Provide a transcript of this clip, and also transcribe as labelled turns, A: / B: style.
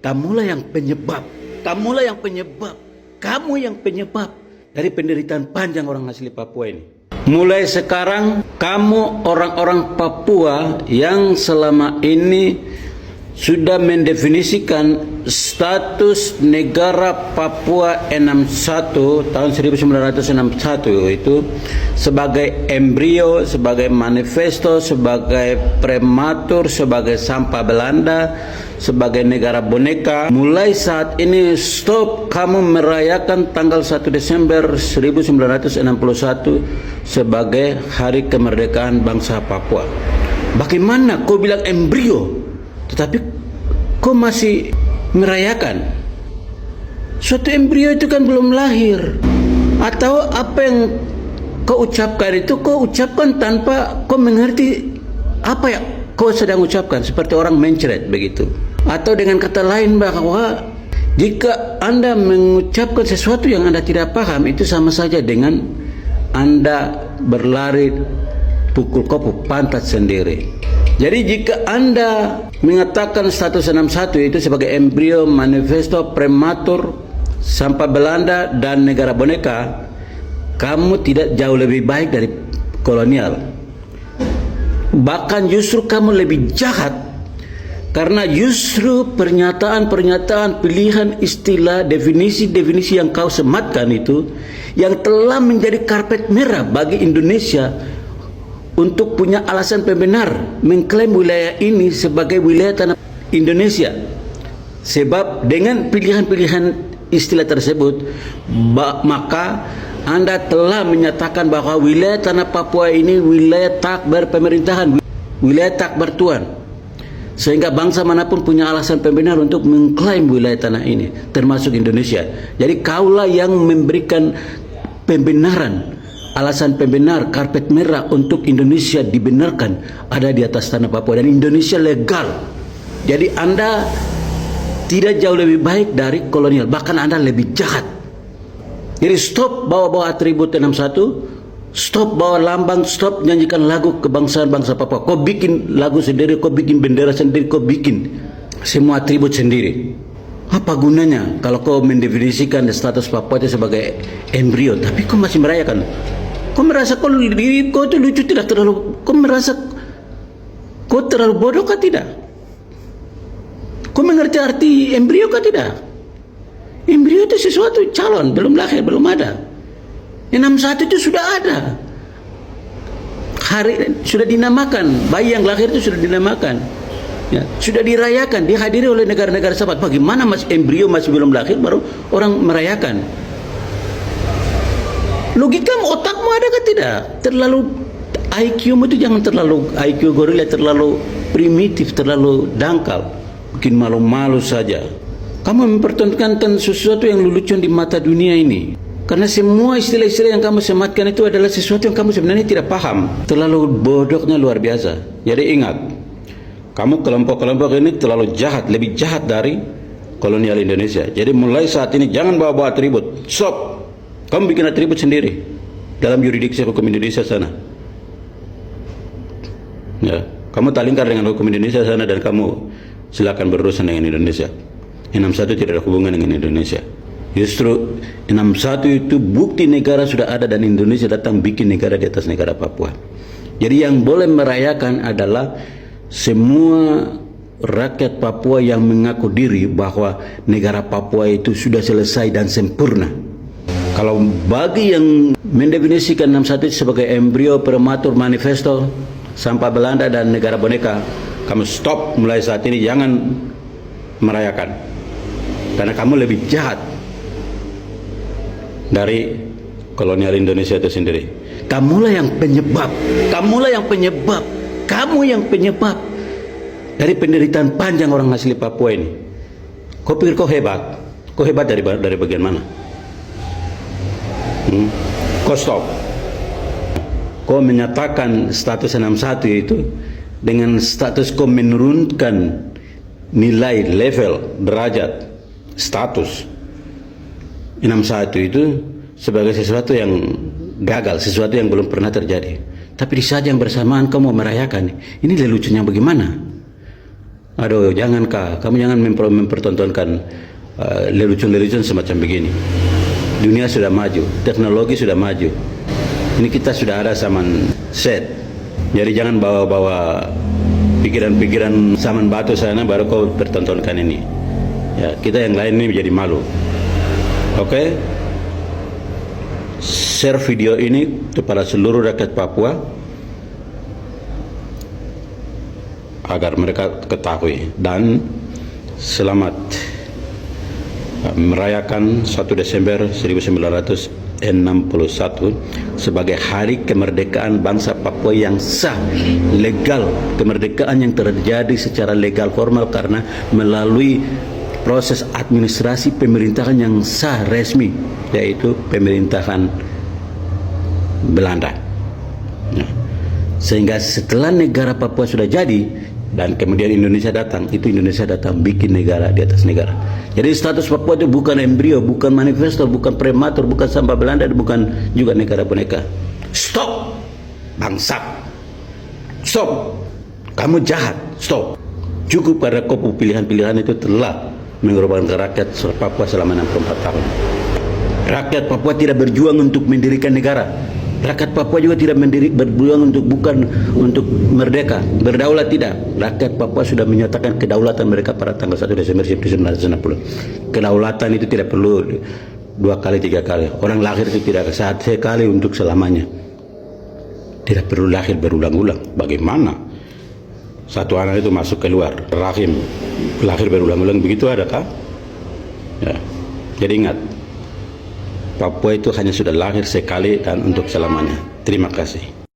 A: Kamulah yang penyebab. Kamulah yang penyebab. Kamu yang penyebab dari penderitaan panjang orang asli Papua ini. Mulai sekarang kamu orang-orang Papua yang selama ini sudah mendefinisikan status negara Papua 61 tahun 1961 itu sebagai embrio, sebagai manifesto, sebagai prematur, sebagai sampah Belanda, sebagai negara boneka. Mulai saat ini stop kamu merayakan tanggal 1 Desember 1961 sebagai hari kemerdekaan bangsa Papua. Bagaimana kau bilang embrio tetapi kau masih merayakan? Suatu embrio itu kan belum lahir. Atau apa yang kau ucapkan itu kau ucapkan tanpa kau mengerti apa yang kau sedang ucapkan, seperti orang mencret begitu. Atau dengan kata lain bahwa jika Anda mengucapkan sesuatu yang Anda tidak paham, itu sama saja dengan Anda berlari pukul kopu pantat sendiri. Jadi jika Anda mengatakan status 61 itu sebagai embrio, manifesto, prematur, sampah Belanda dan negara boneka, kamu tidak jauh lebih baik dari kolonial. Bahkan justru kamu lebih jahat, karena justru pernyataan-pernyataan, pilihan istilah, definisi-definisi yang kau sematkan itu yang telah menjadi karpet merah bagi Indonesia untuk punya alasan pembenar mengklaim wilayah ini sebagai wilayah tanah Indonesia. Sebab dengan pilihan-pilihan istilah tersebut, maka Anda telah menyatakan bahwa wilayah tanah Papua ini wilayah tak berpemerintahan, wilayah tak bertuan, sehingga bangsa manapun punya alasan pembenar untuk mengklaim wilayah tanah ini, termasuk Indonesia. Jadi kaulah yang memberikan pembenaran, alasan pembenar, karpet merah untuk Indonesia dibenarkan ada di atas tanah Papua, dan Indonesia legal. Jadi Anda tidak jauh lebih baik dari kolonial, bahkan Anda lebih jahat. Jadi stop bawa-bawa atribut 61, stop bawa lambang, stop nyanyikan lagu kebangsaan bangsa Papua. Kau bikin lagu sendiri, kau bikin bendera sendiri, kau bikin semua atribut sendiri. Apa gunanya kalau kau mendefinisikan status Papua itu sebagai embrio, tapi kau masih merayakan? Kau merasa kau itu lucu tidak? Kau merasa kau terlalu bodoh kah tidak? Kau mengerti arti embrio kah tidak? Embrio itu sesuatu calon, belum lahir, belum ada. 61 itu sudah ada. Sudah dinamakan, bayi yang lahir itu sudah dinamakan. Ya, sudah dirayakan, dihadiri oleh negara-negara sahabat. Bagaimana mas embrio masih belum lahir baru orang merayakan? Logikamu, otakmu ada ke tidak? Terlalu IQ-mu itu jangan terlalu IQ gorila, terlalu primitif, terlalu dangkal, bikin malu-malu saja. Kamu mempertontonkan sesuatu yang lelucon di mata dunia ini, karena semua istilah-istilah yang kamu sematkan itu adalah sesuatu yang kamu sebenarnya tidak paham. Terlalu bodohnya luar biasa. Jadi ingat, kamu kelompok-kelompok ini terlalu jahat, lebih jahat dari kolonial Indonesia. Jadi mulai saat ini jangan bawa-bawa atribut. Stop. Kamu bikin atribut sendiri dalam yuridiksi hukum Indonesia sana. Ya, kamu talingkar dengan hukum Indonesia sana dan kamu silakan berurusan dengan Indonesia. 61 tidak ada hubungan dengan Indonesia. Justru 61 itu bukti negara sudah ada dan Indonesia datang bikin negara di atas negara Papua. Jadi yang boleh merayakan adalah semua rakyat Papua yang mengaku diri bahwa negara Papua itu sudah selesai dan sempurna. Kalau bagi yang mendefinisikan 61 sebagai embrio, prematur, manifesto, sampah Belanda dan negara boneka, kamu stop mulai saat ini, jangan merayakan. Karena kamu lebih jahat dari kolonial Indonesia itu sendiri. Kamulah yang penyebab, kamulah yang penyebab, kamu yang penyebab dari penderitaan panjang orang asli Papua ini. Kau pikir kau hebat? Kau hebat dari bagian mana? Kau stop. Kau menyatakan status 61 itu dengan status kau menurunkan nilai, level, derajat, status 61 itu sebagai sesuatu yang gagal, sesuatu yang belum pernah terjadi. Tapi di saat yang bersamaan kau mau merayakan, ini leluconnya bagaimana? Aduh, jangankah kamu jangan mempertontonkan lelucon-lelucon semacam begini. Dunia sudah maju, teknologi sudah maju. Ini kita sudah ada zaman set. Jadi jangan bawa-bawa pikiran-pikiran zaman batu sana baru kau pertontonkan ini. Ya, kita yang lain ini menjadi malu. Oke? Share video ini kepada seluruh rakyat Papua agar mereka ketahui, dan selamat merayakan 1 Desember 1961 sebagai hari kemerdekaan bangsa Papua yang sah, legal, kemerdekaan yang terjadi secara legal formal karena melalui proses administrasi pemerintahan yang sah resmi, yaitu pemerintahan Belanda. Nah, sehingga setelah negara Papua sudah jadi dan kemudian Indonesia datang, itu Indonesia datang bikin negara di atas negara. Jadi status Papua itu bukan embrio, bukan manifesto, bukan prematur, bukan sampah Belanda, bukan juga negara boneka. Stop, bangsat. Stop, kamu jahat. Stop. Cukup karena kau pilihan-pilihan itu telah mengorbankan rakyat Papua selama 64 tahun. Rakyat Papua tidak berjuang untuk mendirikan negara. Rakyat Papua juga tidak berjuang bukan untuk merdeka, berdaulat, tidak. Rakyat Papua sudah menyatakan kedaulatan mereka pada tanggal 1 Desember 1960. Kedaulatan itu tidak perlu 2 kali 3 kali. Orang lahir itu tidak sekali untuk selamanya. Tidak perlu lahir berulang-ulang. Bagaimana satu anak itu masuk keluar rahim lahir berulang-ulang, begitu adakah? Ya. Jadi ingat, Papua itu hanya sudah lahir sekali dan untuk selamanya. Terima kasih.